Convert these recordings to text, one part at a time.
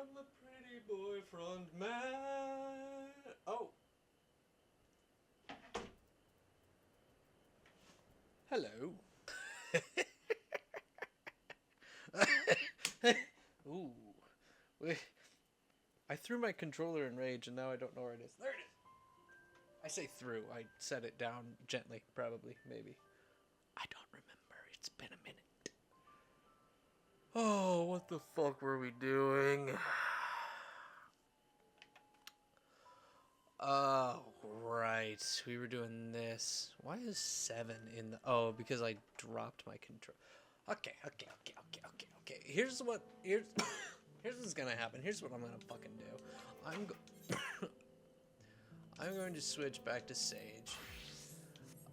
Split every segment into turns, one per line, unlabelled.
from the pretty boy front man. Oh. Hello. Ooh. Wait. I threw my controller in rage and now I don't know where it is. There it is. I say threw. I set it down gently, probably, maybe. I don't remember. It's been a minute. Oh, what the fuck were we doing? Oh, right. We were doing this. Why is 7 in the... Oh, because I dropped my control. Okay. Here's Here's what's gonna happen. Here's what I'm gonna fucking do. I'm going to switch back to Sage.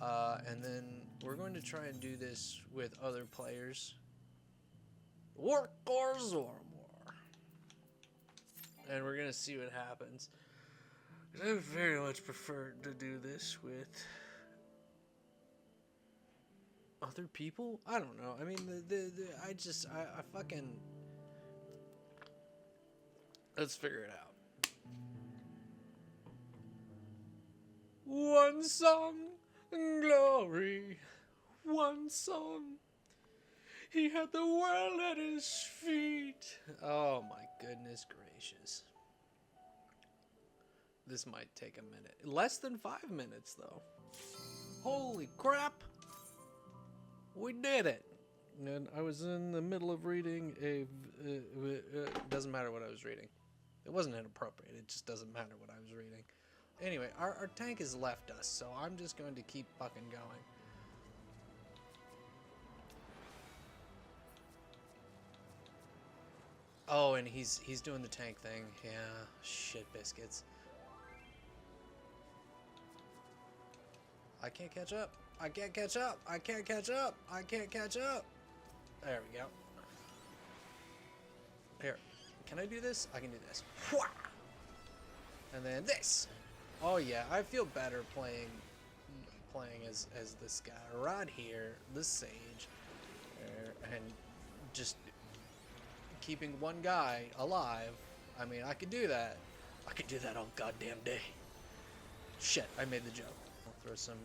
And then we're going to try and do this with other players. Work or Zormor. And we're gonna see what happens. I very much prefer to do this with other people. I don't know. I mean, I fucking... Let's figure it out. One song, glory. One song. He had the world at his feet. Oh my goodness gracious. This might take a minute. Less than 5 minutes, though. Holy crap! We did it! And I was in the middle of reading a... doesn't matter what I was reading. It wasn't inappropriate. It just doesn't matter what I was reading. Anyway, our tank has left us, so I'm just going to keep fucking going. Oh, and he's doing the tank thing. Yeah, shit biscuits. I can't catch up. I can't catch up. I can't catch up. I can't catch up. There we go. Here. Can I do this? I can do this. And then this. Oh yeah, I feel better playing as this guy right here, this Sage, and just keeping one guy alive. I mean, I could do that. I could do that all goddamn day. Shit, I made the joke. I'll throw some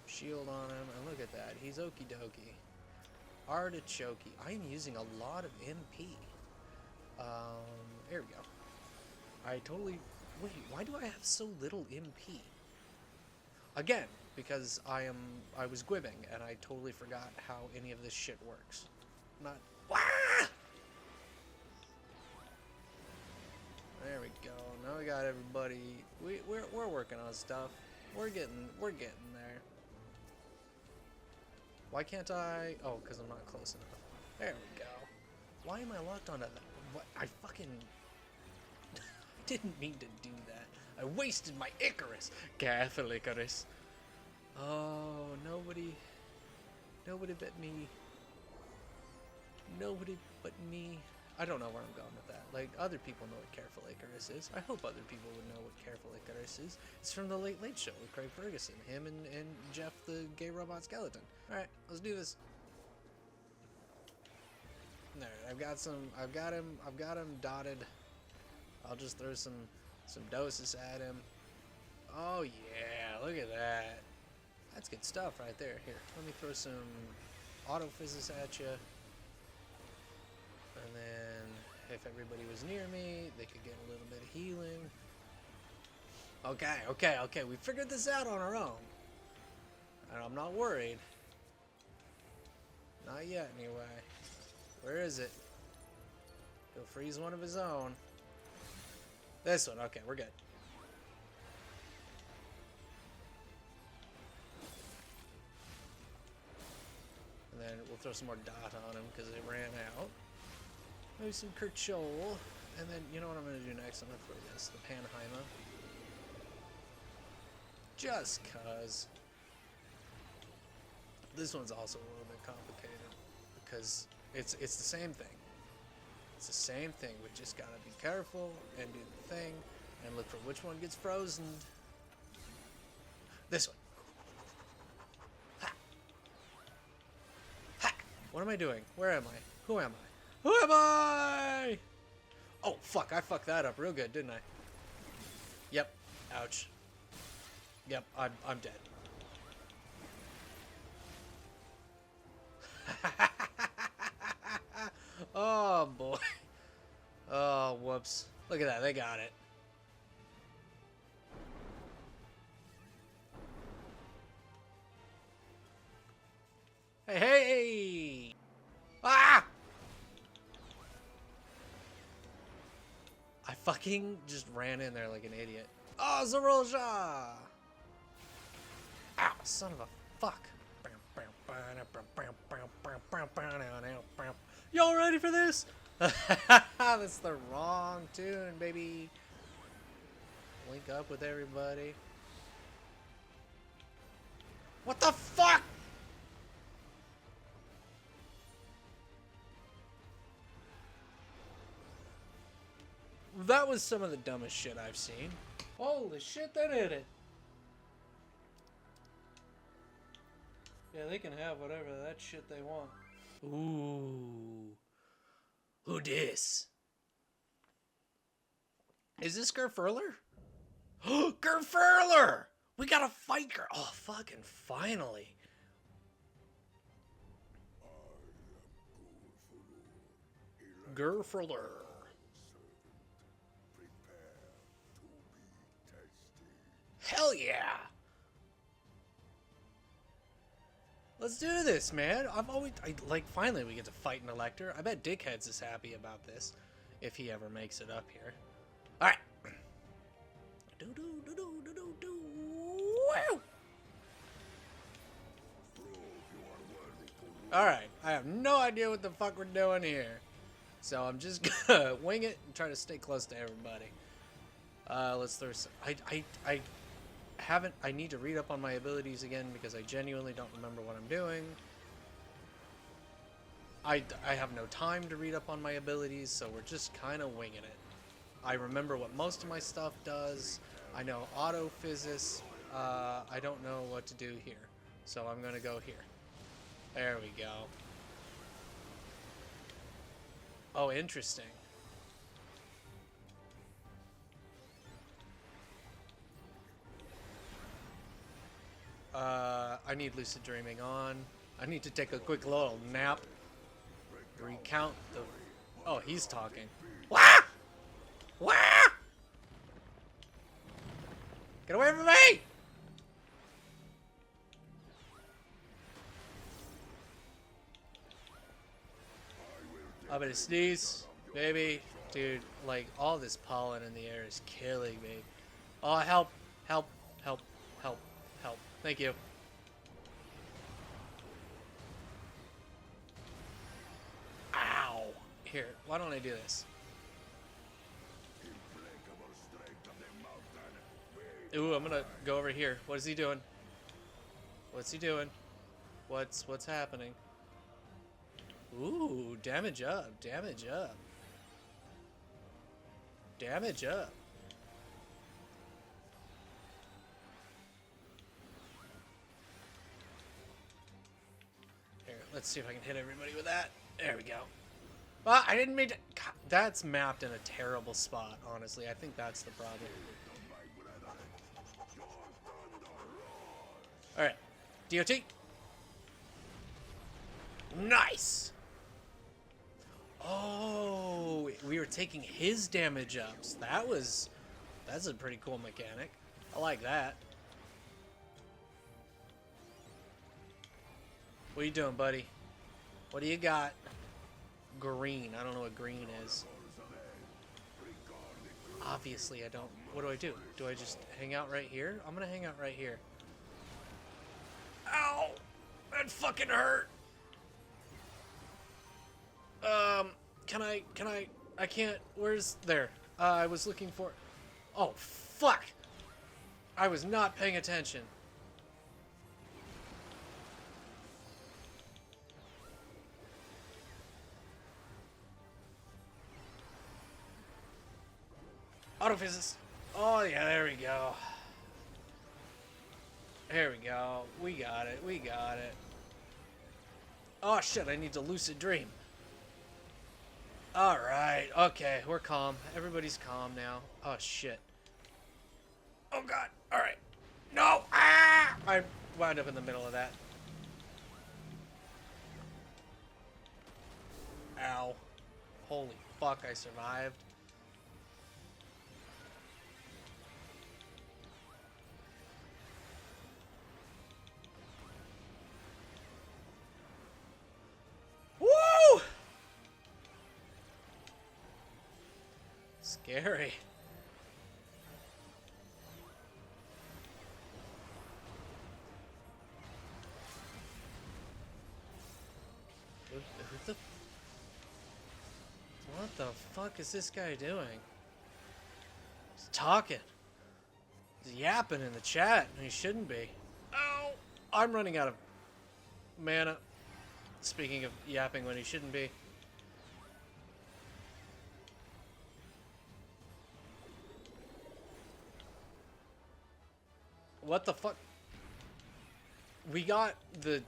shield on him, and look at that. He's okie dokie. Artichokey. I'm using a lot of MP. There we go. I totally... Wait, why do I have so little MP? Again, because I was gwibbing, and I totally forgot how any of this shit works. Not... Wah! There we go. Now we got everybody. We're working on stuff. We're getting there. Why can't I? Oh, because I'm not close enough. There we go. Why am I locked onto that? What? I fucking didn't mean to do that. I wasted my Icarus. Careful, Icarus. Oh, nobody but me. Nobody but me. I don't know where I'm going with that. Like, other people know what Careful Icarus is. I hope other people would know what Careful Icarus is. It's from the Late Late Show with Craig Ferguson. Him and Jeff the gay robot skeleton. Alright, let's do this. There, I've got him dotted. I'll just throw some doses at him. Oh yeah, look at that. That's good stuff right there. Here, let me throw some auto physis at you. And then, if everybody was near me, they could get a little bit of healing. Okay, we figured this out on our own. And I'm not worried. Not yet, anyway. Where is it? He'll freeze one of his own. This one, okay, we're good. And then we'll throw some more dot on him because it ran out. Maybe some Kerchol. And then, you know what I'm going to do next? I'm going to throw this, the Panheima. Just cause. This one's also a little bit complicated because it's the same thing. It's the same thing. We just gotta be careful and do the thing and look for which one gets frozen. This one. Ha! Ha! What am I doing? Where am I? Who am I? Who am I? Oh, fuck. I fucked that up real good, didn't I? Yep. Ouch. Yep, I'm dead. Oh, boy. Oh, whoops. Look at that. They got it. Hey, hey! Ah! I fucking just ran in there like an idiot. Oh, Zarolja! Ow, son of a fuck. Y'all ready for this? That's the wrong tune, baby. Link up with everybody. What the fuck? That was some of the dumbest shit I've seen. Holy shit, they did it. Yeah, they can have whatever that shit they want. Ooh. Who dis? Is this Gerfurler? Gerfurler! We gotta fight Ger. Oh, fucking finally. Gerfurler. Hell yeah! Let's do this, man. Finally we get to fight an Elector. I bet Dickheads is happy about this, if he ever makes it up here. Alright. Alright, I have no idea what the fuck we're doing here. So I'm just gonna wing it and try to stay close to everybody. Let's throw some... I need to read up on my abilities again because I genuinely don't remember what I'm doing. I have no time to read up on my abilities, so we're just kind of winging it. I remember what most of my stuff does. I know autophysis. I don't know what to do here, so I'm gonna go here. There we go. Oh, interesting. I need lucid dreaming on. I need to take a quick little nap. Recount the... Oh, he's talking. Wah! Wah! Get away from me! I'm gonna sneeze. Baby. Dude, like, all this pollen in the air is killing me. Oh, help. Help. Help. Help. Help. Thank you. Ow. Here, why don't I do this? Ooh, I'm gonna go over here. What is he doing? What's he doing? What's happening? Ooh, damage up, damage up. Damage up. Here, let's see if I can hit everybody with that. There we go. Well, I didn't mean to... God, that's mapped in a terrible spot, honestly. I think that's the problem. Alright. DOT. Nice! Oh, we were taking his damage ups. That's a pretty cool mechanic. I like that. What are you doing, buddy? What do you got? Green. I don't know what green is. Obviously, I don't. What do? Do I just hang out right here? I'm gonna hang out right here. Ow! That fucking hurt! I can't, where's, there. I was looking for, oh, fuck! I was not paying attention. Autophysis. Oh, yeah, there we go. There we go. We got it. We got it. Oh, shit, I need to lucid dream. Alright, okay, we're calm. Everybody's calm now. Oh, shit. Oh, God. Alright. No! Ah! I wound up in the middle of that. Ow. Holy fuck, I survived. Woo! Scary. Who the... What the fuck is this guy doing? He's talking. He's yapping in the chat, and he shouldn't be. Oh! I'm running out of mana. Speaking of yapping when he shouldn't be. What the fuck? We got the...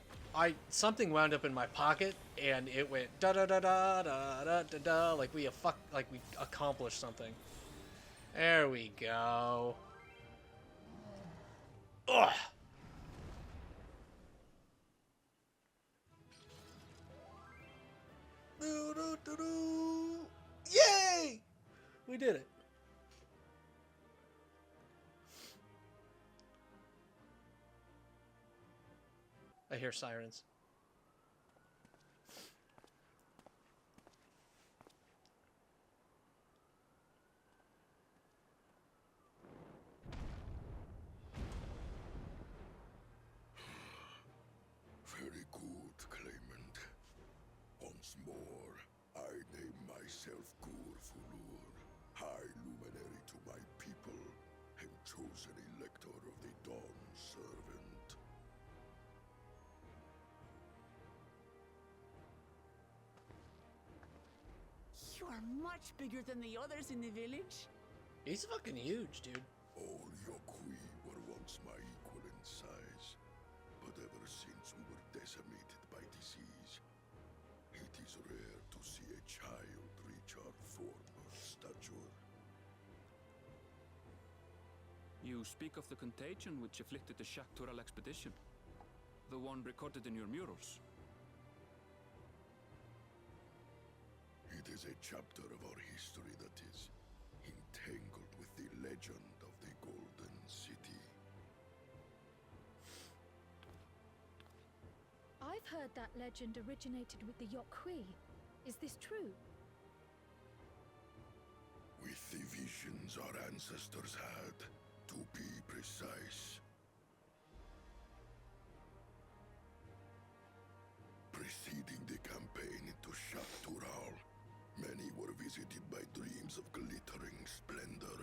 something wound up in my pocket, and it went da da da da da da da da, like we accomplished something. There we go. Ugh. Yay! We did it. I hear sirens.
Very good, Claimant. Once more, I name myself Gur-Fulur, High Luminary to my people, and chosen Elector of the Dawn Servant.
You are much bigger than the others in the village.
He's fucking huge, dude.
All Yokui were once my equal in size, but ever since we were decimated by disease, it is rare to see a child reach our form or stature.
You speak of the contagion which afflicted the Shaktural expedition, the one recorded in your murals.
It is a chapter of our history that is entangled with the legend of the Golden City.
I've heard that legend originated with the Yokui. Is this true?
With the visions our ancestors had, to be precise. Preceding the campaign into Shaktural, many were visited by dreams of glittering splendor.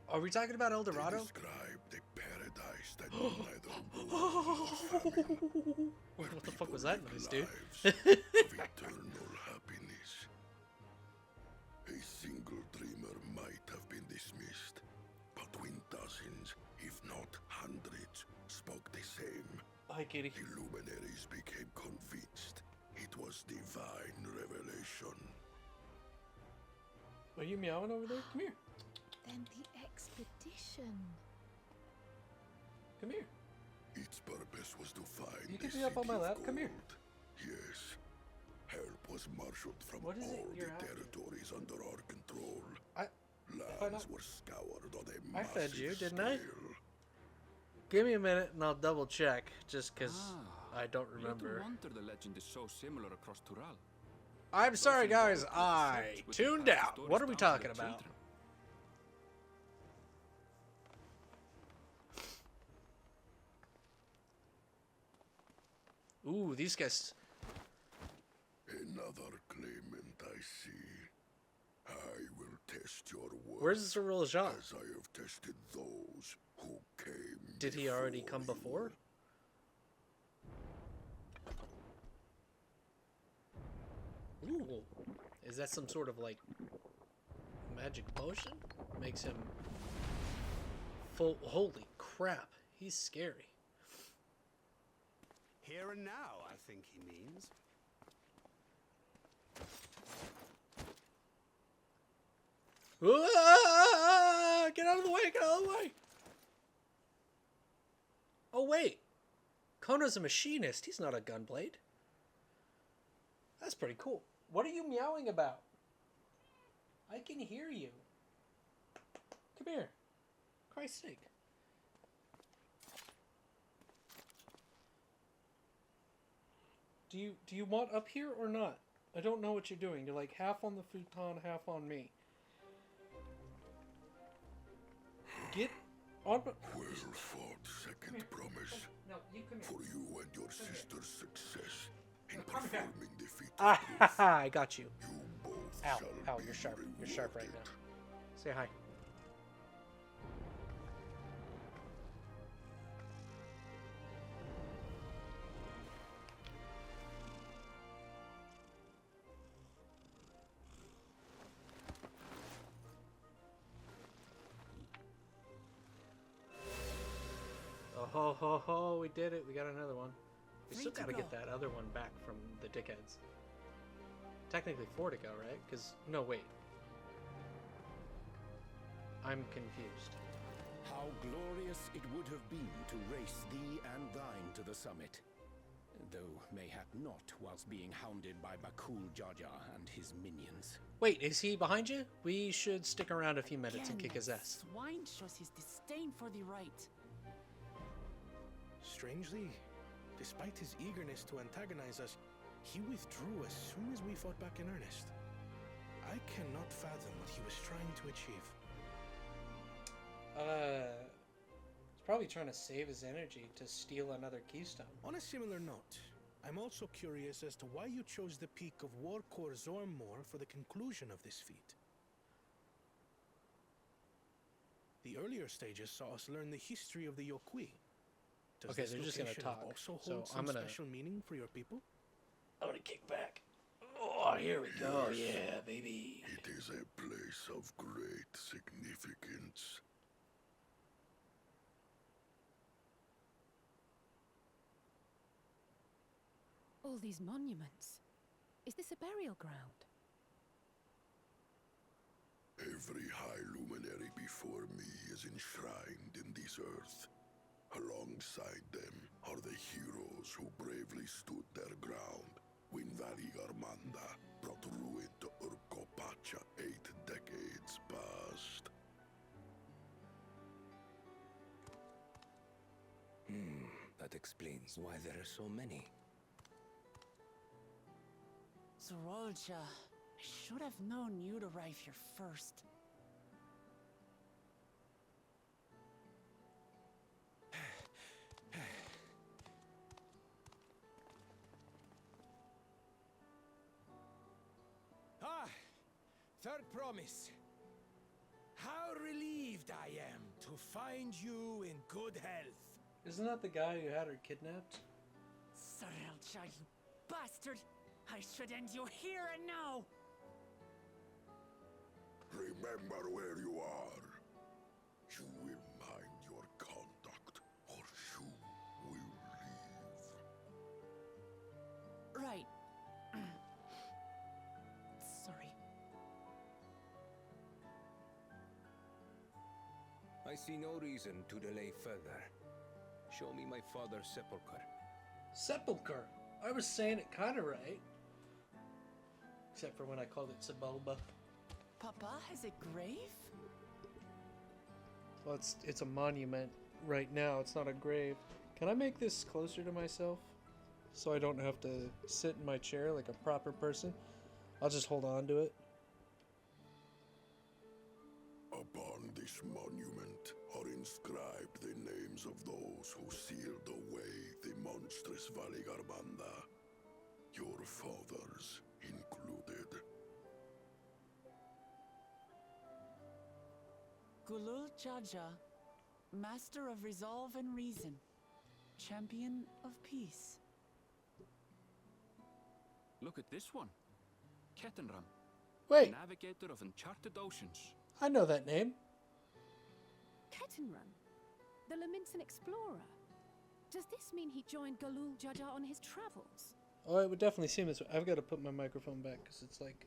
Are we talking about El Dorado?
They described a paradise that knew neither war nor famine, where
What the fuck
people
was that
lived
noise, dude?
lives of eternal happiness. A single dreamer might have been dismissed, but when dozens, if not hundreds, spoke the same,
Hi, kitty.
the luminaries became convinced it was divine revelation.
Are you meowing over there? Come here.
Then the expedition.
Come here.
Its purpose was to find
You
the
can be up on my
city of
lap. Come here.
gold. Yes. Help was marshaled from
What is it
all the
you're after?
territories under our control.
I
Lands
not-
were scoured on a
I fed
massive
you, didn't I?
scale.
Give me a minute and I'll double check, just because I don't
Little
remember.
wonder the legend is so similar across Tural.
I'm sorry,
Something
guys.
about the
I
effect which it
tuned
passes
out.
stories
What are we
down to the
talking about?
children.
Ooh, these guys.
Another claimant I see. I will test your worth.
Where's Cyril Jean?
As I have tested those who came.
Did he already come before? Ooh, is that some sort of like magic potion? Makes him full. Holy crap, he's scary.
Here and now, I think he means.
Get out of the way! Get out of the way! Oh wait, Kono's a machinist. He's not a gunblade. That's pretty cool. What are you meowing about? I can hear you. Come here. Christ's sake. Do you want up here or not? I don't know what you're doing. You're like half on the futon, half on me. Get on.
Well fought, second promise.
No, you come here.
For you and your sister's success in
Come here.
performing the feat of
Ah,
proof.
ha, ha, I got you.
You both
Ow,
shall
ow,
be
you're sharp. You're sharp right
rewarded.
now. Say hi. Oh ho ho ho, we did it. We got another one. We still
Three to
gotta get
go.
that other one back from the dickheads. Technically 4 to go, right? Because, no, wait. I'm confused.
How glorious it would have been to race thee and thine to the summit. Though mayhap not whilst being hounded by Bakul Jaja and his minions.
Wait, is he behind you? We should stick around a few minutes and kick his
Again,
ass.
Swine shows his disdain for the right.
Strangely, despite his eagerness to antagonize us, he withdrew as soon as we fought back in earnest. I cannot fathom what he was trying to achieve.
He's probably trying to save his energy to steal another keystone.
On a similar note, I'm also curious as to why you chose the peak of Warkor Zormor for the conclusion of this feat. The earlier stages saw us learn the history of the Yokui. Does
Okay,
this
they're just gonna
location
talk,
also
so
hold some
I'm gonna-
special meaning for your people?
I'm gonna kick back. Oh, here we go. Yeah, baby.
It is a place of great significance.
All these monuments. Is this a burial ground?
Every high luminary before me is enshrined in this earth. Alongside them are the heroes who bravely stood their ground when Valigarmanda brought ruin to Urkopacha 8 decades past.
That explains why there are so many.
Zorolja, I should have known you'd arrive here first.
Ah! Third promise. How relieved I am to find you in good health.
Isn't that the guy who had her kidnapped?
Zorolja, you bastard! I should end you here and now!
Remember where you are. You will mind your conduct, or you will leave.
Right. Sorry.
I see no reason to delay further. Show me my father's sepulchre.
Sepulchre. I was saying it kind of right. Except for when I called it Sebulba.
Papa has a grave?
Well, it's a monument right now. It's not a grave. Can I make this closer to myself? So I don't have to sit in my chair like a proper person? I'll just hold on to it.
Upon this monument are inscribed the names of those who sealed away the monstrous Valigarmanda, your fathers included.
Gulul Jaja, Master of Resolve and Reason, Champion of Peace.
Look at this one. Kettenram,
Wait,
navigator of uncharted oceans.
I know that name.
Kettenrun, the Laminsan explorer. Does this mean he joined Galul Jaja on his travels?
Oh, it would definitely seem this way. I've got to put my microphone back because it's like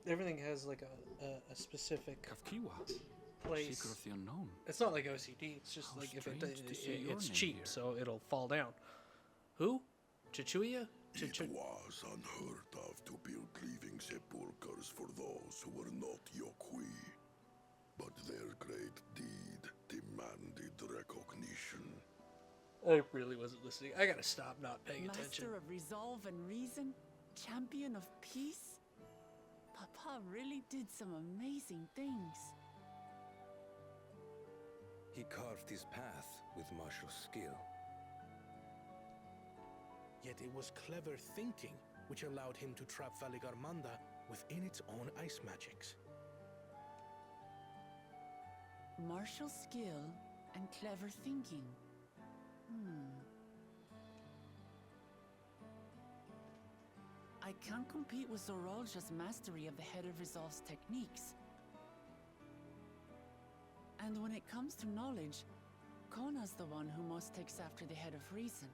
Everything has like a specific
Kafkiwa,
place.
seeker of the unknown.
It's not like OCD. It's just
How
like if
strange to see your
it's
name
cheap,
here.
so it'll fall down. Who? Chichuya?
It was unheard of to build living sepulchres for those who were not Yokui. But their great deed demanded recognition.
I really wasn't listening. I gotta stop not paying attention.
Master of resolve and reason, champion of peace. Papa really did some amazing things.
He carved his path with martial skill.
Yet it was clever thinking which allowed him to trap Valigarmanda within its own ice magics.
Martial skill and clever thinking. I can't compete with Zorolja's mastery of the Head of Resolve's techniques. And when it comes to knowledge, Kona's the one who most takes after the Head of Reason.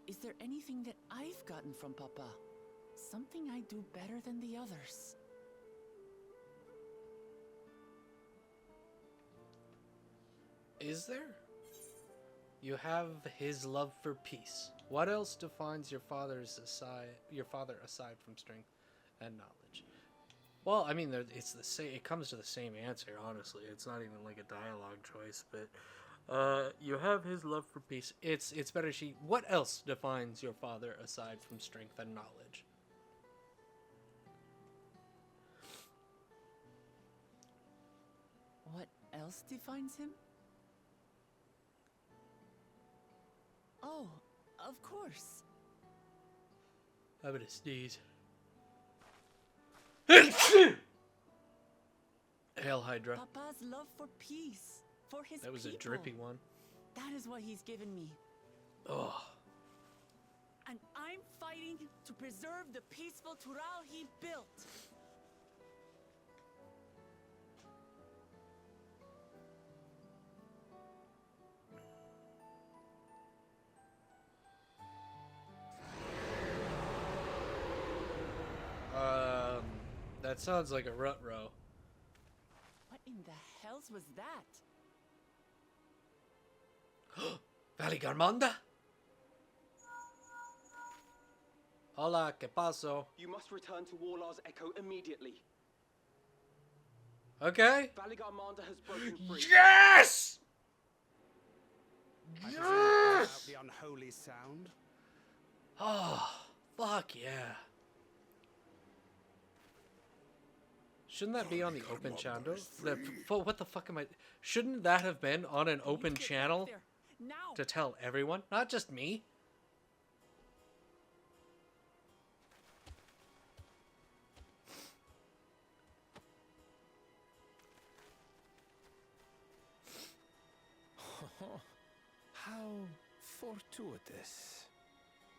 Is there anything that I've gotten from Papa? Something I do better than the others?
Is there? You have his love for peace. What else defines your father aside from strength and knowledge? Well, I mean, it's the same. It comes to the same answer. Honestly, it's not even like a dialogue choice. But you have his love for peace. It's better. What else defines your father aside from strength and knowledge?
What else defines him? Oh, of course.
I'm gonna sneeze. Hail Hydra.
Papa's love for peace, for his
That was a
people.
drippy one.
That is what he's given me.
Oh.
And I'm fighting to preserve the peaceful Tural he built.
That sounds like a rut row.
What in the hells was that?
Valigarmanda? Hola, ¿qué paso?
You must return to Warlar's Echo immediately.
Okay.
Valigarmanda has broken free.
Yes!
I presume it was about the unholy sound.
Oh, fuck yeah. Shouldn't that be on the open channel? What the fuck am I... Shouldn't that have been on an open
Get
channel
back there. Now!
to tell everyone? Not just me?
How fortuitous.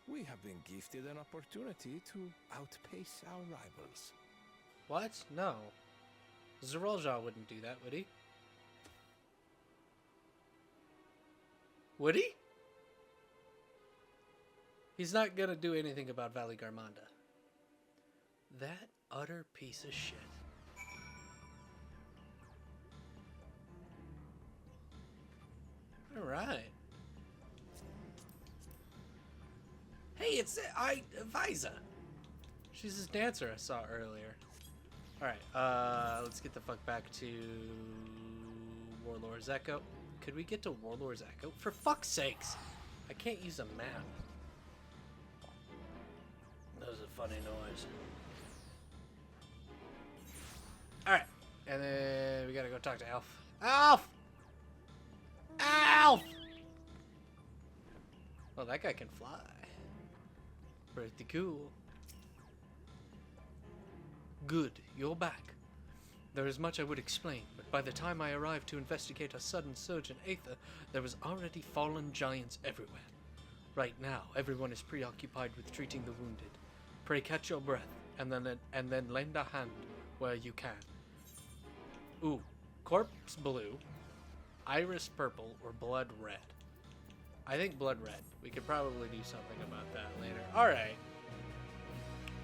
We have been gifted an opportunity to outpace our rivals.
What? No. Zorolja wouldn't do that, would he? Would he? He's not gonna do anything about Valigarmanda. That utter piece of shit. Alright. Hey, it's Viza. She's this dancer I saw earlier. Alright, let's get the fuck back to Warlord's Echo. Could we get to Warlord's Echo? For fuck's sakes! I can't use a map. That was a funny noise. Alright, and then we gotta go talk to Alf. Alf! Alf! Well, that guy can fly. Pretty cool. Good, you're back. There is much I would explain, but by the time I arrived to investigate a sudden surge in Aether, there was already fallen giants everywhere. Right now, everyone is preoccupied with treating the wounded. Pray catch your breath, and then lend a hand where you can. Ooh, corpse blue, iris purple, or blood red. I think blood red. We could probably do something about that later. Alright.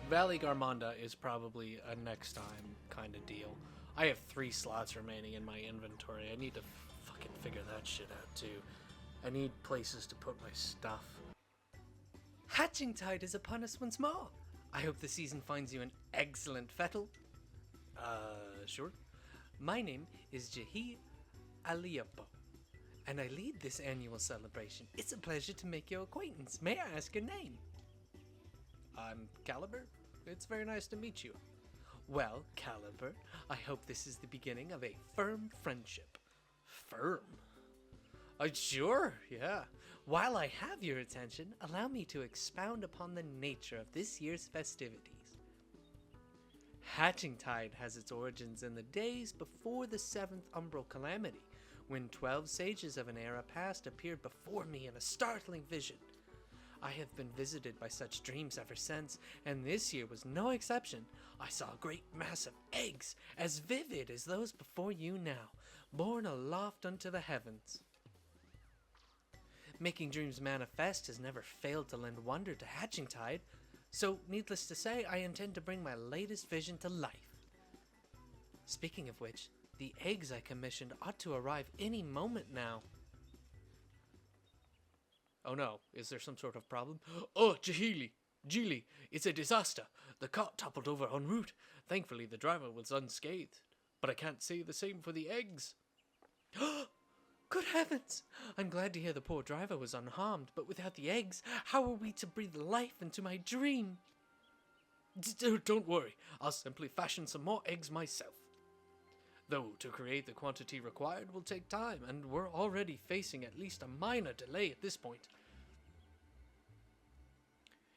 Valley Garmonda is probably a next time kind of deal. I have 3 slots remaining in my inventory. I need to fucking figure that shit out too. I need places to put my stuff. Hatching tide is upon us once more. I hope the season finds you an excellent fettle. Sure. My name is Jahi Aliapo, and I lead this annual celebration. It's a pleasure to make your acquaintance. May I ask your name? I'm Caliber. It's very nice to meet you. Well, Caliber, I hope this is the beginning of a firm friendship. Firm? Sure, yeah. While I have your attention, allow me to expound upon the nature of this year's festivities. Hatching Tide has its origins in the days before the 7th Umbral Calamity, when 12 sages of an era past appeared before me in a startling vision. I have been visited by such dreams ever since, and this year was no exception. I saw a great mass of eggs, as vivid as those before you now, borne aloft unto the heavens. Making dreams manifest has never failed to lend wonder to Hatching Tide, so needless to say, I intend to bring my latest vision to life. Speaking of which, the eggs I commissioned ought to arrive any moment now. Oh no, is there some sort of problem? Oh, Jili, it's a disaster. The cart toppled over en route. Thankfully, the driver was unscathed. But I can't say the same for the eggs. Good heavens! I'm glad to hear the poor driver was unharmed, but without the eggs, how are we to breathe life into my dream? Don't worry, I'll simply fashion some more eggs myself. Though to create the quantity required will take time, and we're already facing at least a minor delay at this point.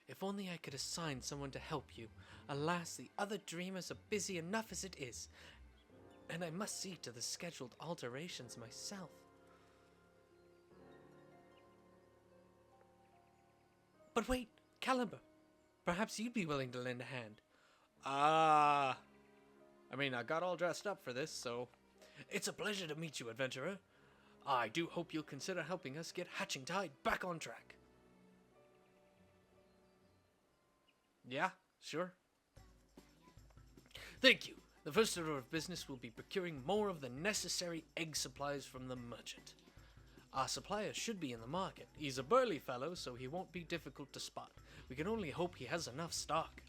If only I could assign someone to help you. Alas, the other dreamers are busy enough as it is, and I must see to the scheduled alterations myself. But wait, Caliber, perhaps you'd be willing to lend a hand. I mean, I got all dressed up for this, so... It's a pleasure to meet you, adventurer. I do hope you'll consider helping us get Hatching Tide back on track. Yeah, sure. Thank you. The first order of business will be procuring more of the necessary egg supplies from the merchant. Our supplier should be in the market. He's a burly fellow, so he won't be difficult to spot. We can only hope he has enough stock.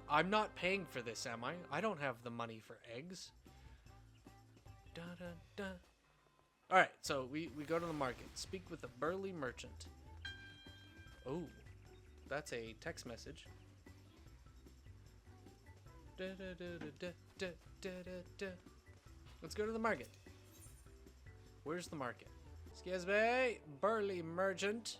I'm not paying for this, am I? I don't have the money for eggs. Alright, so we go to the market. Speak with the burly merchant. Oh, that's a text message. Let's go to the market. Where's the market? Excuse me, burly merchant.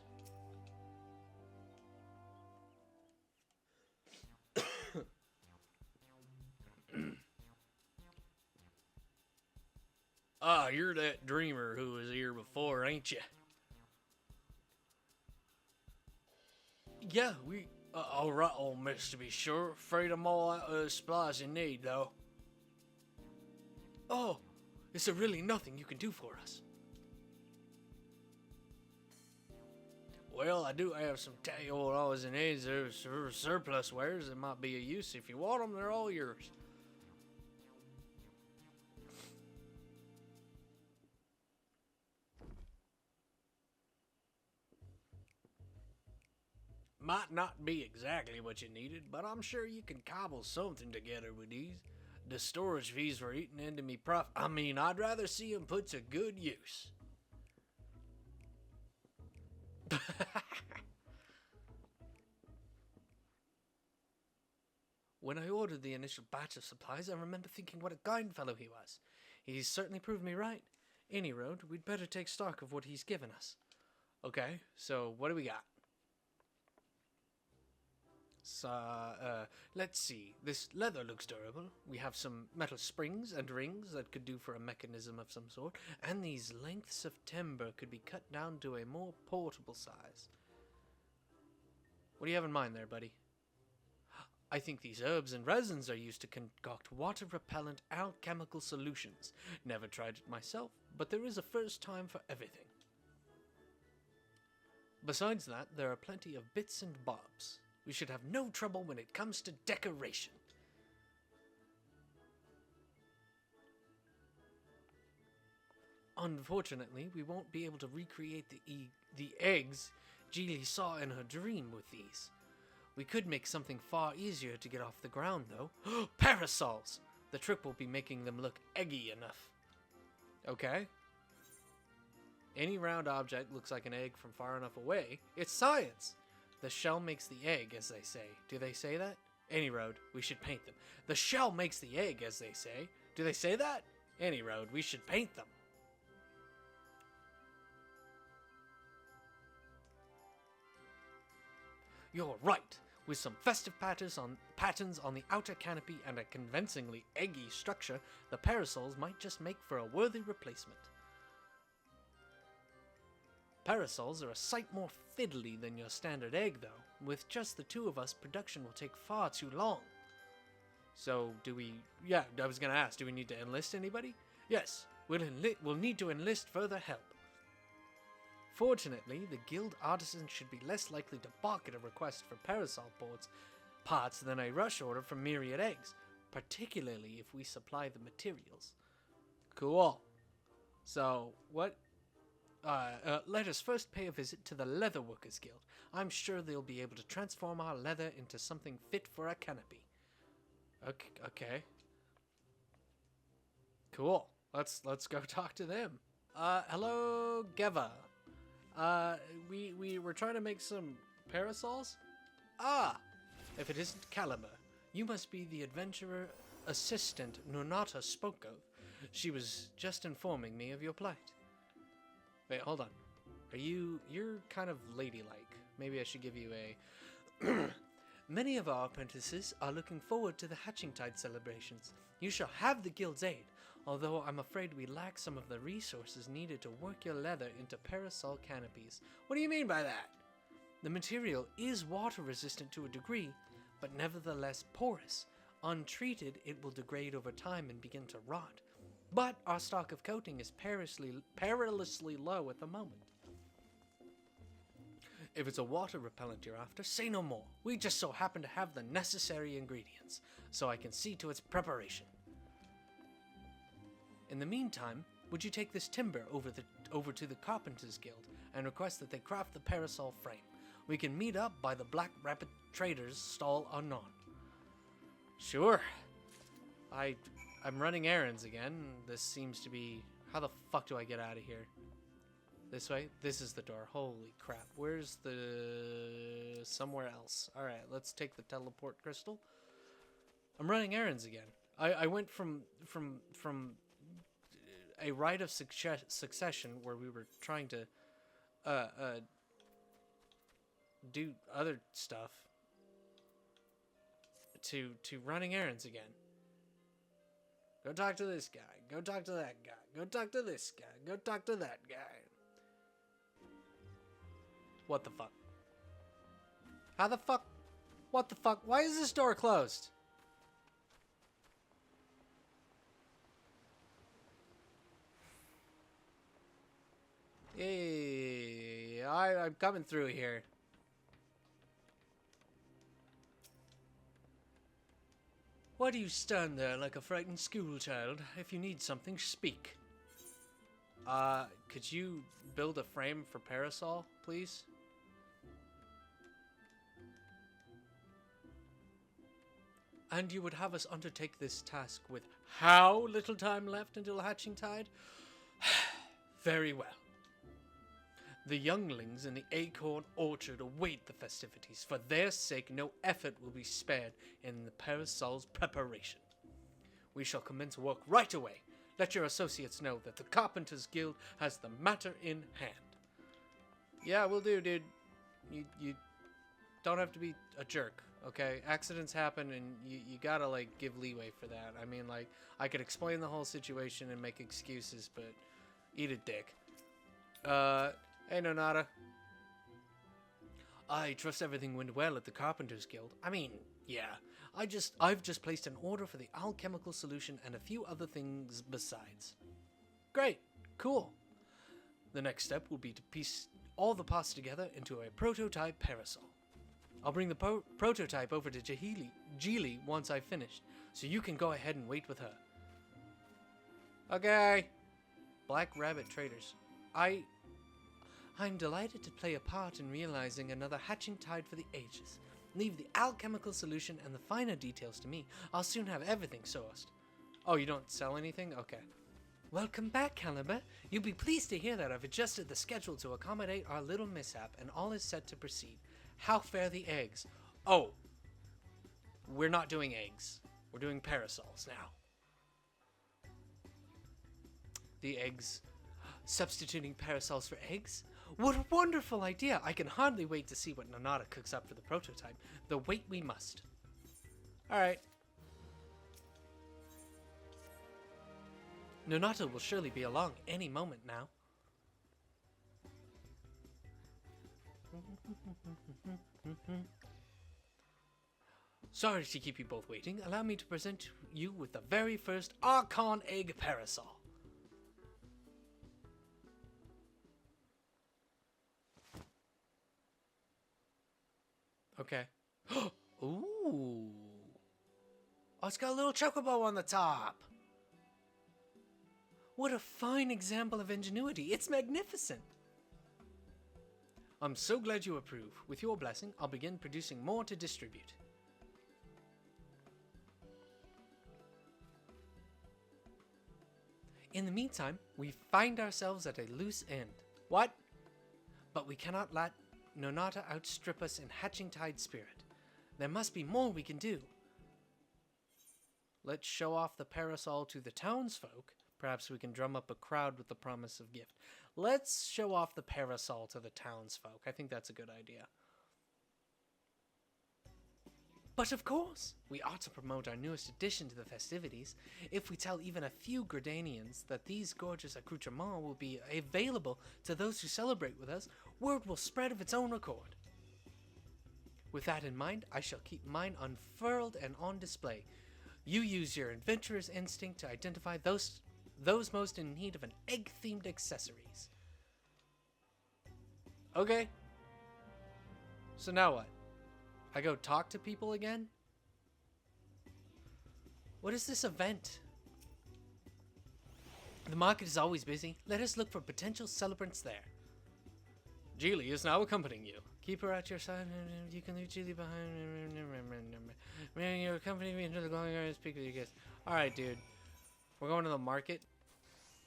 Ah, you're that dreamer who was here before, ain't you? Yeah, we... alright, old miss, to be sure. Afraid I'm all out of the supplies you need, though. Oh, is there really nothing you can do for us? Well, I do have some tatty old odds and ends. There's surplus wares that might be of use. If you want them, they're all yours. Might not be exactly what you needed, but I'm sure you can cobble something together with these. The storage fees were eating into me profit. I mean, I'd rather see them put to good use. When I ordered the initial batch of supplies, I remember thinking what a kind fellow he was. He's certainly proved me right. Any road, we'd better take stock of what he's given us. Okay, so what do we got? So, let's see. This leather looks durable. We have some metal springs and rings that could do for a mechanism of some sort. And these lengths of timber could be cut down to a more portable size. What do you have in mind there, buddy? I think these herbs and resins are used to concoct water-repellent alchemical solutions. Never tried it myself, but there is a first time for everything. Besides that, there are plenty of bits and bobs. We should have no trouble when it comes to decoration. Unfortunately, we won't be able to recreate the eggs Geely saw in her dream with these. We could make something far easier to get off the ground, though. Parasols! The trick will be making them look eggy enough. Okay. Any round object looks like an egg from far enough away. It's science! The shell makes the egg, as they say. Do they say that? Any road, we should paint them. The shell makes the egg, as they say. Do they say that? Any road, we should paint them. You're right. With some festive patterns on the outer canopy and a convincingly eggy structure, the parasols might just make for a worthy replacement. Parasols are a sight more fiddly than your standard egg, though. With just the two of us, production will take far too long. So, do we... Yeah, I was going to ask, do we need to enlist anybody? Yes, we'll need to enlist further help. Fortunately, the guild artisans should be less likely to balk at a request for parasol parts than a rush order for myriad eggs, particularly if we supply the materials. Cool. So, what... let us first pay a visit to the Leatherworkers Guild. I'm sure they'll be able to transform our leather into something fit for a canopy. Okay. Cool. Let's go talk to them. Hello, Geva. We were trying to make some parasols? Ah! If it isn't Caliber, you must be the adventurer assistant Nunata spoke of. She was just informing me of your plight. Wait, hold on. You're kind of ladylike. Maybe I should give you a... Many of our apprentices are looking forward to the Hatchingtide celebrations. You shall have the guild's aid, although I'm afraid we lack some of the resources needed to work your leather into parasol canopies. What do you mean by that? The material is water resistant to a degree, but nevertheless porous. Untreated, it will degrade over time and begin to rot. But our stock of coating is perilously low at the moment. If it's a water repellent you're after, say no more. We just so happen to have the necessary ingredients, so I can see to its preparation. In the meantime, would you take this timber over to the Carpenters Guild and request that they craft the parasol frame? We can meet up by the Black Rapid Trader's stall anon. Sure. I'm running errands again. This seems to be... How the fuck do I get out of here? This way? This is the door. Holy crap. Where's the... Somewhere else. Alright, let's take the teleport crystal. I'm running errands again. I went from a rite of succession where we were trying to do other stuff to running errands again. Go talk to this guy. Go talk to that guy. Go talk to this guy. Go talk to that guy. What the fuck? How the fuck? What the fuck? Why is this door closed? Hey, I'm coming through here. Why do you stand there like a frightened schoolchild? If you need something, speak. Could you build a frame for Parasol, please? And you would have us undertake this task with how little time left until Hatchingtide? Very well. The younglings in the Acorn Orchard await the festivities. For their sake, no effort will be spared in the Parasol's preparation. We shall commence work right away. Let your associates know that the Carpenters Guild has the matter in hand. Yeah, will do, dude. You don't have to be a jerk, okay? Accidents happen, and you gotta, like, give leeway for that. I mean, like, I could explain the whole situation and make excuses, but eat a dick. Hey, Nonata. I trust everything went well at the Carpenters Guild. I mean, yeah. I've just placed an order for the alchemical solution and a few other things besides. Great. Cool. The next step will be to piece all the parts together into a prototype parasol. I'll bring the prototype over to Geely once I've finished, so you can go ahead and wait with her. Okay. Black Rabbit Traders. I'm delighted to play a part in realizing another hatching tide for the ages. Leave the alchemical solution and the finer details to me. I'll soon have everything sourced. Oh, you don't sell anything? Okay. Welcome back, Caliber. You'll be pleased to hear that I've adjusted the schedule to accommodate our little mishap, and all is set to proceed. How fare the eggs? Oh, we're not doing eggs. We're doing parasols now. The eggs. Substituting parasols for eggs? What a wonderful idea! I can hardly wait to see what Nonata cooks up for the prototype. The wait we must. Alright. Nonata will surely be along any moment now. Sorry to keep you both waiting. Allow me to present you with the very first Archon Egg Parasol. Okay. Ooh. Oh, it's got a little chocobo on the top. What a fine example of ingenuity. It's magnificent. I'm so glad you approve. With your blessing, I'll begin producing more to distribute. In the meantime, we find ourselves at a loose end. What? But we cannot let Nonata outstrip us in hatching tide spirit. There must be more we can do. Let's show off the parasol to the townsfolk. Perhaps we can drum up a crowd with the promise of gift. Let's show off the parasol to the townsfolk. I think that's a good idea. But of course, we ought to promote our newest addition to the festivities. If we tell even a few Gradanians that these gorgeous accoutrements will be available to those who celebrate with us, word will spread of its own accord. With that in mind, I shall keep mine unfurled and on display. You use your adventurer's instinct to identify those most in need of an egg-themed accessories. Okay. So now what? I go talk to people again? What is this event? The market is always busy. Let us look for potential celebrants there. Geely is now accompanying you. Keep her at your side. You can leave Geely behind. You accompany me into the glowing area and speak with you guys. Alright, dude. We're going to the market.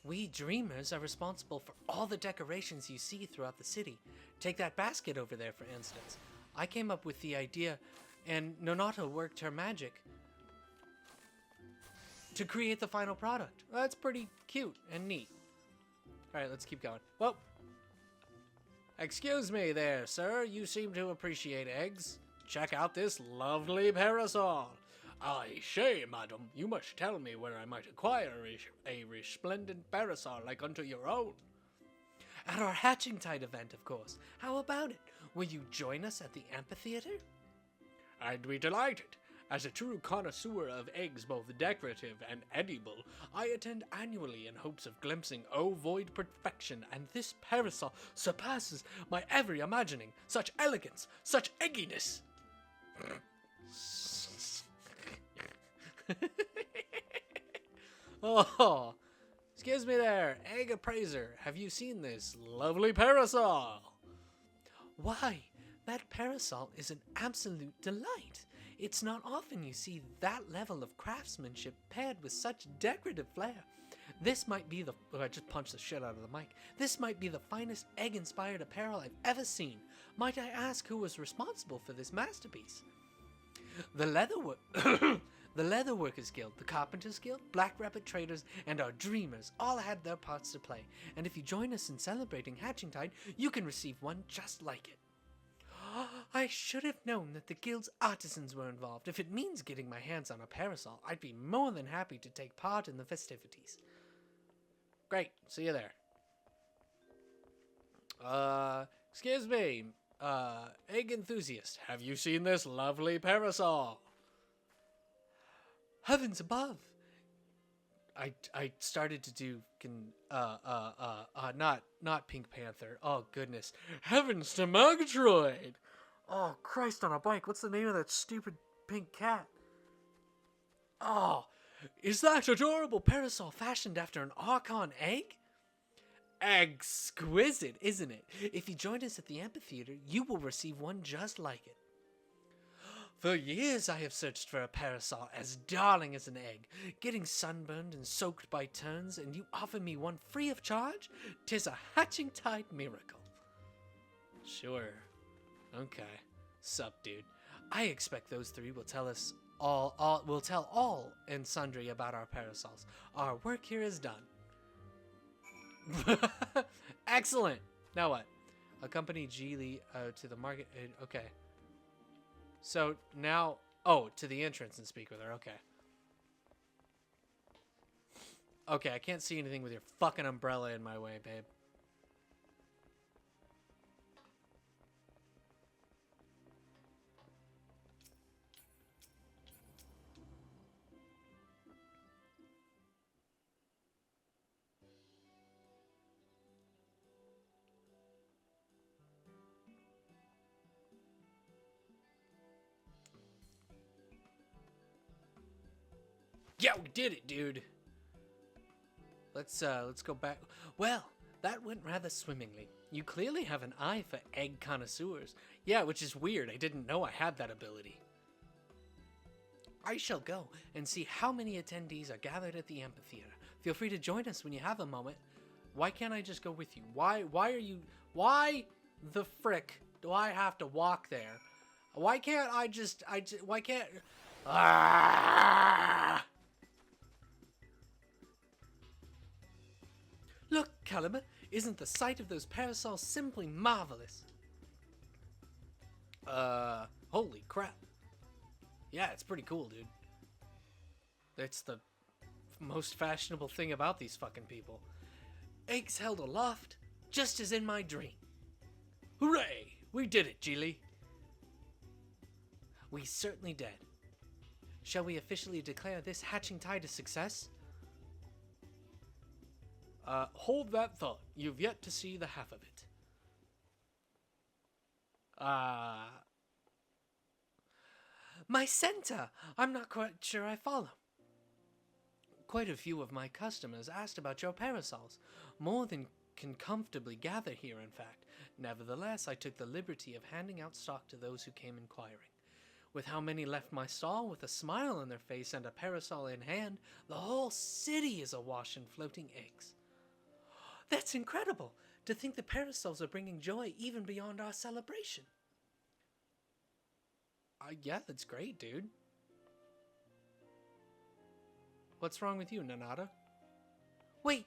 We dreamers are responsible for all the decorations you see throughout the city. Take that basket over there, for instance. I came up with the idea, and Nonata worked her magic to create the final product. Well, that's pretty cute and neat. Alright, let's keep going. Whoa! Excuse me there, sir. You seem to appreciate eggs. Check out this lovely parasol. I say, madam, you must tell me where I might acquire a resplendent parasol like unto your own. At our Hatching Tide event, of course. How about it? Will you join us at the amphitheater? I'd be delighted. As a true connoisseur of eggs, both decorative and edible, I attend annually in hopes of glimpsing ovoid perfection, and this parasol surpasses my every imagining. Such elegance, such egginess. Oh, excuse me there, egg appraiser. Have you seen this lovely parasol? Why, that parasol is an absolute delight. It's not often you see that level of craftsmanship paired with such decorative flair. This might be the... Oh, I just punched the shit out of the mic. This might be the finest egg-inspired apparel I've ever seen. Might I ask who was responsible for this masterpiece? The Leatherworkers Guild, the Carpenters Guild, Black Rabbit Traders, and our Dreamers all had their parts to play. And if you join us in celebrating Hatching Tide, you can receive one just like it. I should have known that the guild's artisans were involved. If it means getting my hands on a parasol, I'd be more than happy to take part in the festivities. Great, see you there. Excuse me, egg enthusiast, have you seen this lovely parasol? Heavens above! I started to do not Pink Panther. Oh goodness, heavens to Murgatroyd! Oh Christ on a bike! What's the name of that stupid pink cat? Oh, is that adorable parasol fashioned after an Archon egg? Exquisite, isn't it? If you join us at the amphitheater, you will receive one just like it. For years I have searched for a parasol as darling as an egg, getting sunburned and soaked by turns, and you offer me one free of charge? 'Tis a hatching tide miracle. Sure. Okay. Sup, dude. I expect those three will tell us will tell all and sundry about our parasols. Our work here is done. Excellent. Now what? Accompany Geely to the market. Okay. So now, to the entrance and speak with her. Okay. Okay, I can't see anything with your fucking umbrella in my way, babe. Yeah, we did it, dude. Let's go back. Well, that went rather swimmingly. You clearly have an eye for egg connoisseurs. Yeah, which is weird. I didn't know I had that ability. I shall go and see how many attendees are gathered at the amphitheater. Feel free to join us when you have a moment. Why can't I just go with you? Why the frick do I have to walk there? Why can't why can't... Ah! Look, Caliber, isn't the sight of those parasols simply marvelous? Holy crap. Yeah, it's pretty cool, dude. It's the most fashionable thing about these fucking people. Eggs held aloft, just as in my dream. Hooray! We did it, Geely. We certainly did. Shall we officially declare this hatching tide a success? Hold that thought. You've yet to see the half of it. My center! I'm not quite sure I follow. Quite a few of my customers asked about your parasols. More than can comfortably gather here, in fact. Nevertheless, I took the liberty of handing out stock to those who came inquiring. With how many left my stall with a smile on their face and a parasol in hand, the whole city is awash in floating eggs. That's incredible! To think the parasols are bringing joy even beyond our celebration. Yeah, that's great, dude. What's wrong with you, Nanada? Wait,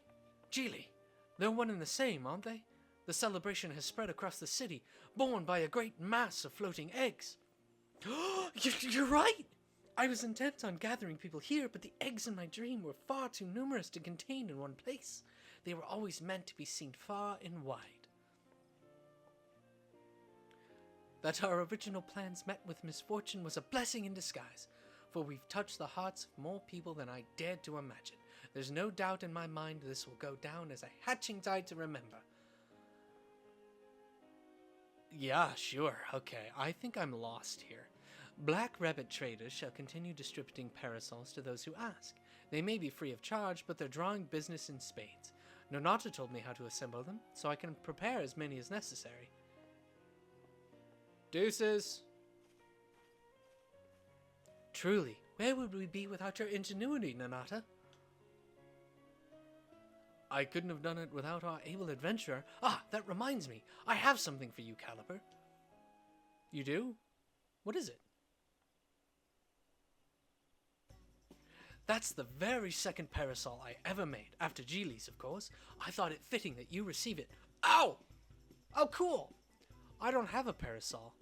Geely, they're one and the same, aren't they? The celebration has spread across the city, borne by a great mass of floating eggs. You're right! I was intent on gathering people here, but the eggs in my dream were far too numerous to contain in one place. They were always meant to be seen far and wide. That our original plans met with misfortune was a blessing in disguise, for we've touched the hearts of more people than I dared to imagine. There's no doubt in my mind this will go down as a hatching tide to remember. Yeah, sure, okay, I think I'm lost here. Black rabbit traders shall continue distributing parasols to those who ask. They may be free of charge, but they're drawing business in spades. Nonata told me how to assemble them, so I can prepare as many as necessary. Deuces! Truly, where would we be without your ingenuity, Nanata? I couldn't have done it without our able adventurer. Ah, that reminds me. I have something for you, Caliber. You do? What is it? That's the very second parasol I ever made, after Geely's, of course. I thought it fitting that you receive it. Ow! Oh, cool! I don't have a parasol.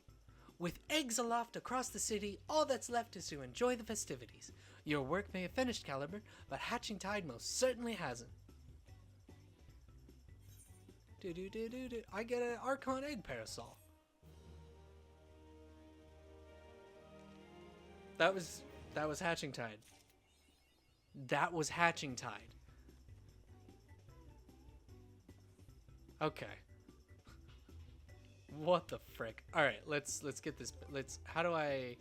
With eggs aloft across the city, all that's left is to enjoy the festivities. Your work may have finished, Caliber, but Hatching Tide most certainly hasn't. I get an Archon egg parasol. That was Hatching Tide. That was hatching tide. Okay. What the frick? All right, let's get this. How do I?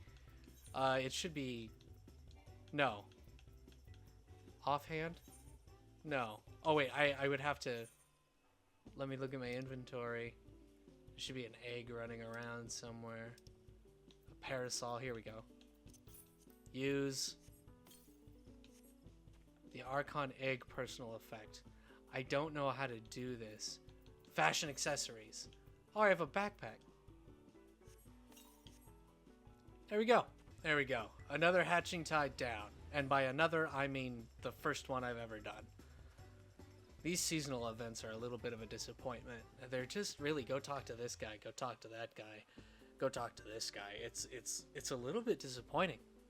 It should be. No. Offhand? No. Oh wait, I would have to. Let me look at my inventory. There should be an egg running around somewhere. A parasol. Here we go. Use the Archon egg personal effect. I don't know how to do this. Fashion accessories. Oh, I have a backpack. There we go. There we go. Another hatching tide down. And by another, I mean the first one I've ever done. These seasonal events are a little bit of a disappointment. They're just really, go talk to this guy, go talk to that guy, go talk to this guy. It's a little bit disappointing.